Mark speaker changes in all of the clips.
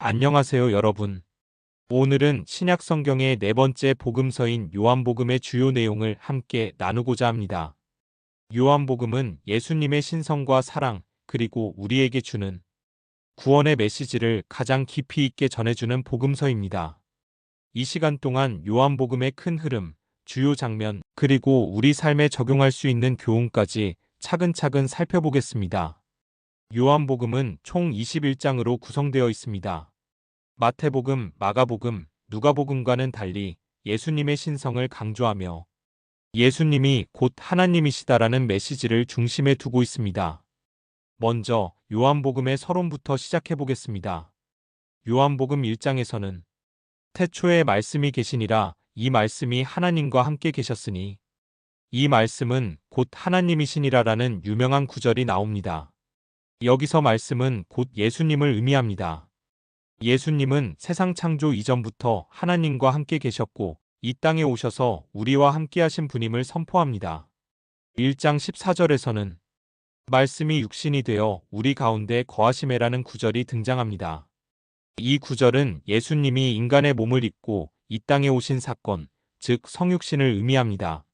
Speaker 1: 안녕하세요, 여러분. 오늘은 신약 성경의 네 번째 복음서인 요한복음의 주요 내용을 함께 나누고자 합니다. 요한복음은 예수님의 신성과 사랑, 그리고 우리에게 주는 구원의 메시지를 가장 깊이 있게 전해주는 복음서입니다. 이 시간 동안 요한복음의 큰 흐름, 주요 장면, 그리고 우리 삶에 적용할 수 있는 교훈까지 차근차근 살펴보겠습니다. 요한복음은 총 21장으로 구성되어 있습니다. 마태복음, 마가복음, 누가복음과는 달리 예수님의 신성을 강조하며 예수님이 곧 하나님이시다라는 메시지를 중심에 두고 있습니다. 먼저 요한복음의 서론부터 시작해 보겠습니다. 요한복음 1장에서는 태초에 말씀이 계시니라, 이 말씀이 하나님과 함께 계셨으니 이 말씀은 곧 하나님이시니라라는 유명한 구절이 나옵니다. 여기서 말씀은 곧 예수님을 의미합니다. 예수님은 세상 창조 이전부터 하나님과 함께 계셨고 이 땅에 오셔서 우리와 함께 하신 분임을 선포합니다. 1장 14절에서는 말씀이 육신이 되어 우리 가운데 거하심에라는 구절이 등장합니다. 이 구절은 예수님이 인간의 몸을 입고 이 땅에 오신 사건, 즉 성육신을 의미합니다.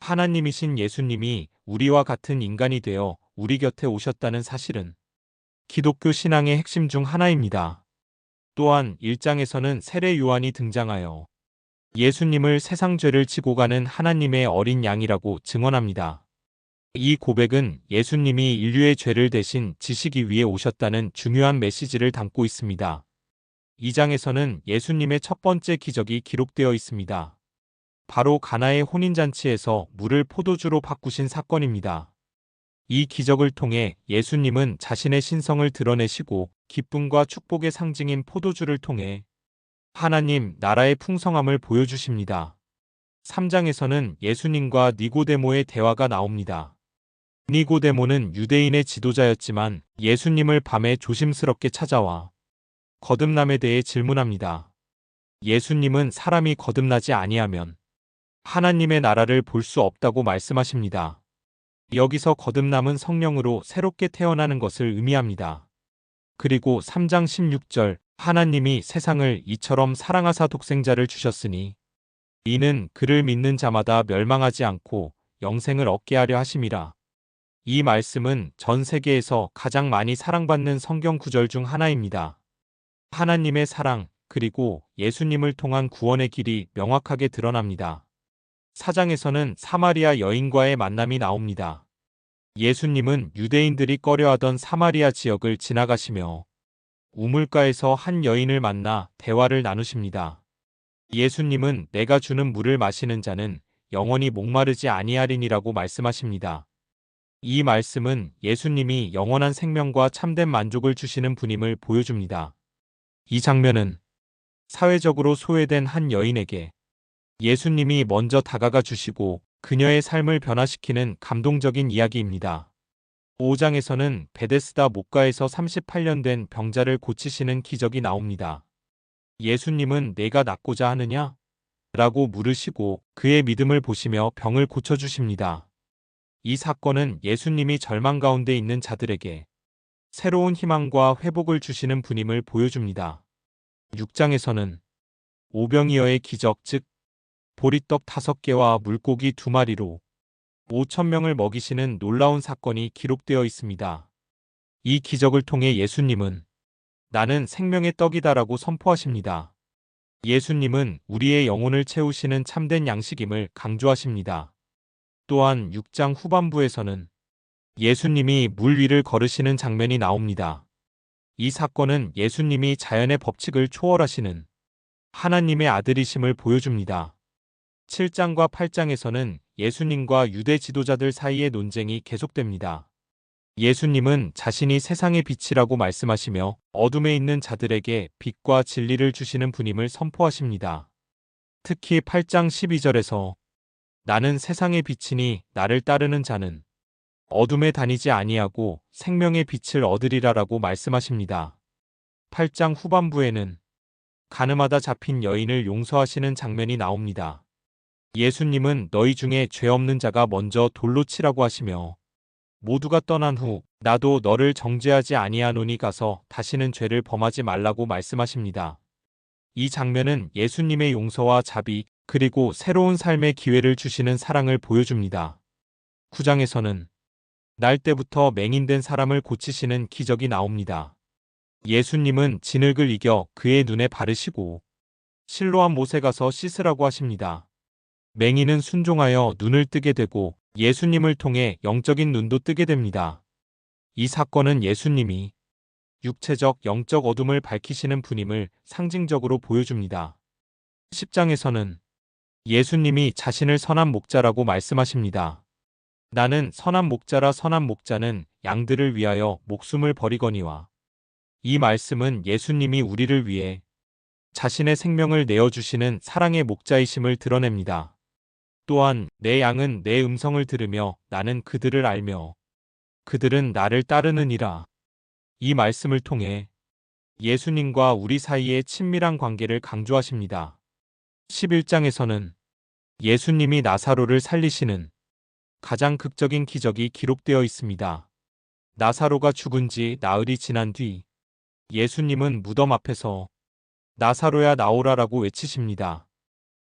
Speaker 1: 하나님이신 예수님이 우리와 같은 인간이 되어 우리 곁에 오셨다는 사실은 기독교 신앙의 핵심 중 하나입니다. 또한 1장에서는 세례 요한이 등장하여 예수님을 세상 죄를 지고 가는 하나님의 어린 양이라고 증언합니다. 이 고백은 예수님이 인류의 죄를 대신 지시기 위해 오셨다는 중요한 메시지를 담고 있습니다. 2장에서는 예수님의 첫 번째 기적이 기록되어 있습니다. 바로 가나의 혼인잔치에서 물을 포도주로 바꾸신 사건입니다. 이 기적을 통해 예수님은 자신의 신성을 드러내시고 기쁨과 축복의 상징인 포도주를 통해 하나님 나라의 풍성함을 보여주십니다. 3장에서는 예수님과 니고데모의 대화가 나옵니다. 니고데모는 유대인의 지도자였지만 예수님을 밤에 조심스럽게 찾아와 거듭남에 대해 질문합니다. 예수님은 사람이 거듭나지 아니하면 하나님의 나라를 볼 수 없다고 말씀하십니다. 여기서 거듭남은 성령으로 새롭게 태어나는 것을 의미합니다. 그리고 3장 16절 하나님이 세상을 이처럼 사랑하사 독생자를 주셨으니 이는 그를 믿는 자마다 멸망하지 않고 영생을 얻게 하려 하심이라. 이 말씀은 전 세계에서 가장 많이 사랑받는 성경 구절 중 하나입니다. 하나님의 사랑 그리고 예수님을 통한 구원의 길이 명확하게 드러납니다. 4장에서는 사마리아 여인과의 만남이 나옵니다. 예수님은 유대인들이 꺼려하던 사마리아 지역을 지나가시며 우물가에서 한 여인을 만나 대화를 나누십니다. 예수님은 내가 주는 물을 마시는 자는 영원히 목마르지 아니하리니라고 말씀하십니다. 이 말씀은 예수님이 영원한 생명과 참된 만족을 주시는 분임을 보여줍니다. 이 장면은 사회적으로 소외된 한 여인에게 예수님이 먼저 다가가 주시고 그녀의 삶을 변화시키는 감동적인 이야기입니다. 5장에서는 베데스다 목가에서 38년 된 병자를 고치시는 기적이 나옵니다. 예수님은 내가 낫고자 하느냐? 라고 물으시고 그의 믿음을 보시며 병을 고쳐주십니다. 이 사건은 예수님이 절망 가운데 있는 자들에게 새로운 희망과 회복을 주시는 분임을 보여줍니다. 6장에서는 오병이어의 기적 즉 보리떡 5개와 물고기 2마리로 5,000명을 먹이시는 놀라운 사건이 기록되어 있습니다. 이 기적을 통해 예수님은 나는 생명의 떡이다라고 선포하십니다. 예수님은 우리의 영혼을 채우시는 참된 양식임을 강조하십니다. 또한 6장 후반부에서는 예수님이 물 위를 걸으시는 장면이 나옵니다. 이 사건은 예수님이 자연의 법칙을 초월하시는 하나님의 아들이심을 보여줍니다. 7장과 8장에서는 예수님과 유대 지도자들 사이의 논쟁이 계속됩니다. 예수님은 자신이 세상의 빛이라고 말씀하시며 어둠에 있는 자들에게 빛과 진리를 주시는 분임을 선포하십니다. 특히 8장 12절에서 나는 세상의 빛이니 나를 따르는 자는 어둠에 다니지 아니하고 생명의 빛을 얻으리라라고 말씀하십니다. 8장 후반부에는 가늠하다 잡힌 여인을 용서하시는 장면이 나옵니다. 예수님은 너희 중에 죄 없는 자가 먼저 돌로 치라고 하시며 모두가 떠난 후 나도 너를 정죄하지 아니하노니 가서 다시는 죄를 범하지 말라고 말씀하십니다. 이 장면은 예수님의 용서와 자비 그리고 새로운 삶의 기회를 주시는 사랑을 보여줍니다. 9장에서는 날 때부터 맹인된 사람을 고치시는 기적이 나옵니다. 예수님은 진흙을 이겨 그의 눈에 바르시고 실로암 못에 가서 씻으라고 하십니다. 맹인은 순종하여 눈을 뜨게 되고 예수님을 통해 영적인 눈도 뜨게 됩니다. 이 사건은 예수님이 육체적, 영적 어둠을 밝히시는 분임을 상징적으로 보여줍니다. 10장에서는 예수님이 자신을 선한 목자라고 말씀하십니다. 나는 선한 목자라 선한 목자는 양들을 위하여 목숨을 버리거니와. 이 말씀은 예수님이 우리를 위해 자신의 생명을 내어주시는 사랑의 목자이심을 드러냅니다. 또한 내 양은 내 음성을 들으며 나는 그들을 알며 그들은 나를 따르느니라. 이 말씀을 통해 예수님과 우리 사이의 친밀한 관계를 강조하십니다. 11장에서는 예수님이 나사로를 살리시는 가장 극적인 기적이 기록되어 있습니다. 나사로가 죽은 지 나흘이 지난 뒤 예수님은 무덤 앞에서 나사로야 나오라라고 외치십니다.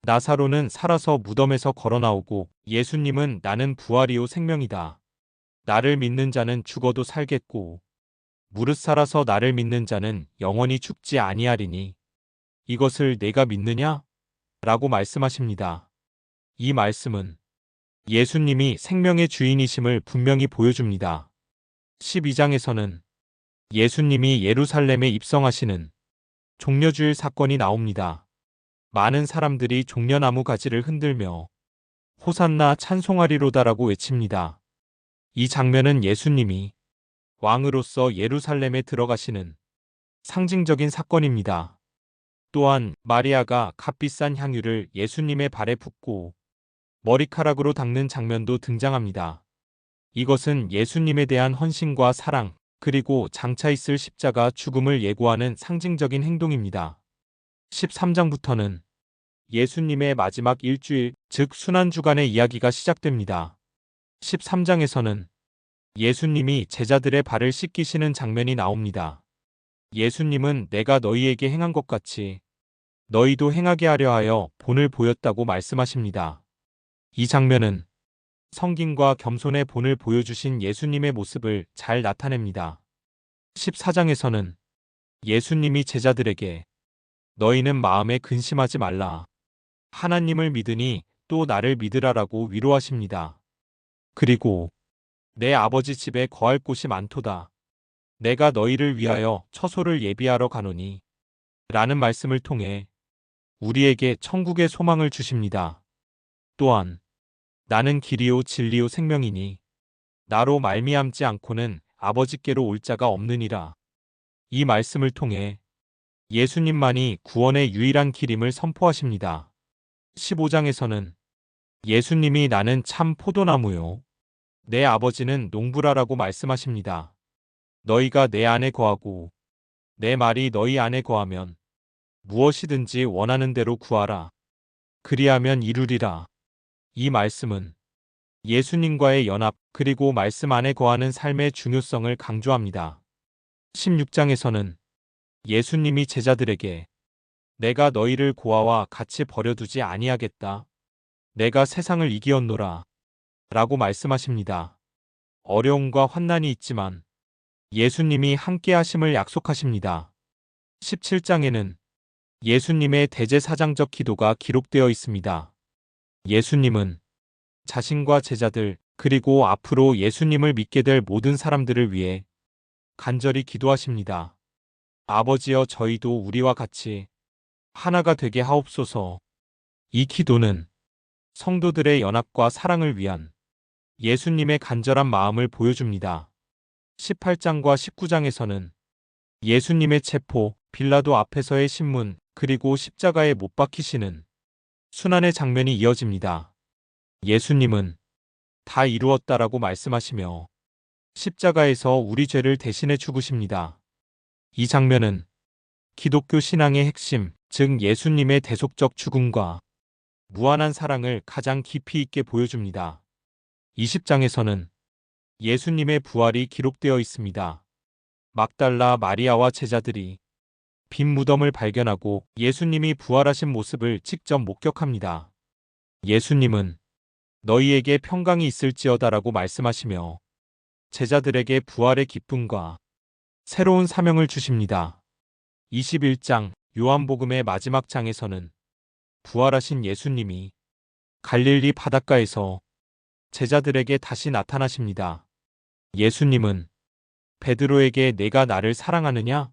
Speaker 1: 나사로는 살아서 무덤에서 걸어 나오고 예수님은 나는 부활이요 생명이다. 나를 믿는 자는 죽어도 살겠고 무릇 살아서 나를 믿는 자는 영원히 죽지 아니하리니 이것을 내가 믿느냐? 라고 말씀하십니다. 이 말씀은 예수님이 생명의 주인이심을 분명히 보여줍니다. 12장에서는 예수님이 예루살렘에 입성하시는 종려주일 사건이 나옵니다. 많은 사람들이 종려나무 가지를 흔들며 호산나 찬송하리로다라고 외칩니다. 이 장면은 예수님이 왕으로서 예루살렘에 들어가시는 상징적인 사건입니다. 또한 마리아가 값비싼 향유를 예수님의 발에 붓고 머리카락으로 닦는 장면도 등장합니다. 이것은 예수님에 대한 헌신과 사랑, 그리고 장차 있을 십자가 죽음을 예고하는 상징적인 행동입니다. 13장부터는 예수님의 마지막 일주일, 즉 순환주간의 이야기가 시작됩니다. 13장에서는 예수님이 제자들의 발을 씻기시는 장면이 나옵니다. 예수님은 내가 너희에게 행한 것 같이 너희도 행하게 하려 하여 본을 보였다고 말씀하십니다. 이 장면은 성김과 겸손의 본을 보여주신 예수님의 모습을 잘 나타냅니다. 14장에서는 예수님이 제자들에게 너희는 마음에 근심하지 말라. 하나님을 믿으니 또 나를 믿으라라고 위로하십니다. 그리고 내 아버지 집에 거할 곳이 많도다. 내가 너희를 위하여 처소를 예비하러 가노니 라는 말씀을 통해 우리에게 천국의 소망을 주십니다. 또한 나는 길이요 진리요 생명이니 나로 말미암지 않고는 아버지께로 올 자가 없느니라. 이 말씀을 통해 예수님만이 구원의 유일한 길임을 선포하십니다. 15장에서는 예수님이 나는 참 포도나무요 내 아버지는 농부라라고 말씀하십니다. 너희가 내 안에 거하고 내 말이 너희 안에 거하면 무엇이든지 원하는 대로 구하라. 그리하면 이루리라. 이 말씀은 예수님과의 연합 그리고 말씀 안에 거하는 삶의 중요성을 강조합니다. 16장에서는 예수님이 제자들에게 내가 너희를 고아와 같이 버려두지 아니하겠다. 내가 세상을 이기었노라. 라고 말씀하십니다. 어려움과 환난이 있지만 예수님이 함께 하심을 약속하십니다. 17장에는 예수님의 대제사장적 기도가 기록되어 있습니다. 예수님은 자신과 제자들 그리고 앞으로 예수님을 믿게 될 모든 사람들을 위해 간절히 기도하십니다. 아버지여 저희도 우리와 같이 하나가 되게 하옵소서. 이 기도는 성도들의 연합과 사랑을 위한 예수님의 간절한 마음을 보여줍니다. 18장과 19장에서는 예수님의 체포, 빌라도 앞에서의 신문, 그리고 십자가에 못 박히시는 순환의 장면이 이어집니다. 예수님은 다 이루었다라고 말씀하시며 십자가에서 우리 죄를 대신해 죽으십니다. 이 장면은 기독교 신앙의 핵심, 즉 예수님의 대속적 죽음과 무한한 사랑을 가장 깊이 있게 보여줍니다. 20장에서는 예수님의 부활이 기록되어 있습니다. 막달라 마리아와 제자들이 빈 무덤을 발견하고 예수님이 부활하신 모습을 직접 목격합니다. 예수님은 너희에게 평강이 있을지어다라고 말씀하시며 제자들에게 부활의 기쁨과 새로운 사명을 주십니다. 21장 요한복음의 마지막 장에서는 부활하신 예수님이 갈릴리 바닷가에서 제자들에게 다시 나타나십니다. 예수님은 베드로에게 내가 나를 사랑하느냐?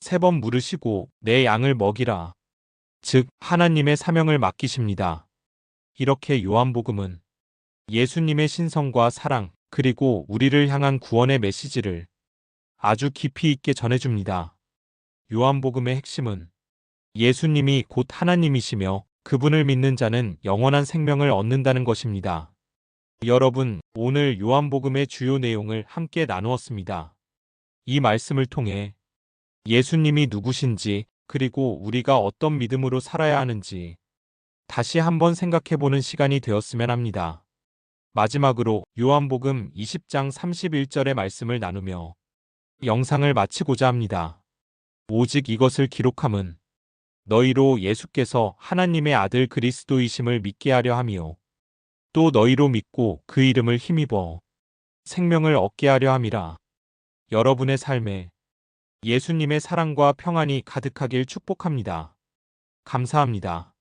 Speaker 1: 3번 물으시고 내 양을 먹이라. 즉 하나님의 사명을 맡기십니다. 이렇게 요한복음은 예수님의 신성과 사랑 그리고 우리를 향한 구원의 메시지를 아주 깊이 있게 전해줍니다. 요한복음의 핵심은 예수님이 곧 하나님이시며 그분을 믿는 자는 영원한 생명을 얻는다는 것입니다. 여러분, 오늘 요한복음의 주요 내용을 함께 나누었습니다. 이 말씀을 통해 예수님이 누구신지 그리고 우리가 어떤 믿음으로 살아야 하는지 다시 한번 생각해보는 시간이 되었으면 합니다. 마지막으로 요한복음 20장 31절의 말씀을 나누며 영상을 마치고자 합니다. 오직 이것을 기록함은 너희로 예수께서 하나님의 아들 그리스도이심을 믿게 하려 함이요 또 너희로 믿고 그 이름을 힘입어 생명을 얻게 하려 함이라. 여러분의 삶에 예수님의 사랑과 평안이 가득하길 축복합니다. 감사합니다.